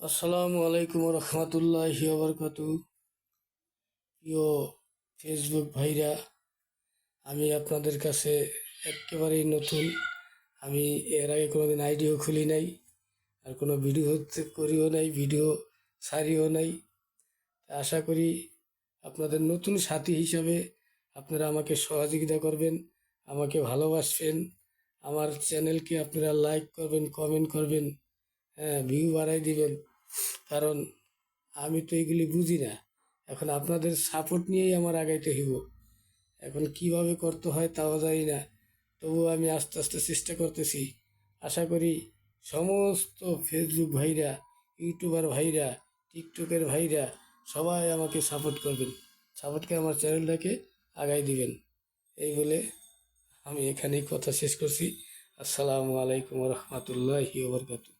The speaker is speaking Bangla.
আসসালামু আলাইকুম রহমতুল্লাহি ওবরকাতু। প্রিয় ফেসবুক ভাইরা, আমি আপনাদের কাছে একেবারেই নতুন। আমি এর আগে কোনোদিন আইডিও খুলি নাই, আর কোনো ভিডিও করিও নাই, ভিডিও ছাড়িও নাই। আশা করি আপনাদের নতুন সাথী হিসাবে আপনারা আমাকে সহযোগিতা করবেন, আমাকে ভালোবাসবেন, আমার চ্যানেলকে আপনারা লাইক করবেন, কমেন্ট করবেন, হ্যাঁ, ভিউ বাড়াই দিবেন। কারণ আমি তো এগুলি বুঝি না। এখন আপনাদের সাপোর্ট নিয়েই আমার আগাইতে হইব। এখন কিভাবে করতে হয় তাও জানি না, তবুও আমি আস্তে আস্তে চেষ্টা করতেছি। আশা করি সমস্ত ফেসবুক ভাইরা, ইউটিউবার ভাইরা, টিকটকের ভাইরা সবাই আমাকে সাপোর্ট করবেন, সাপোর্ট করে আমার চ্যানেলটাকে আগাই দিবেন। এই বলে আমি এখানেই কথা শেষ করছি। আসসালামু আলাইকুম রহমতুল্লাহি ওবরকাতুহ।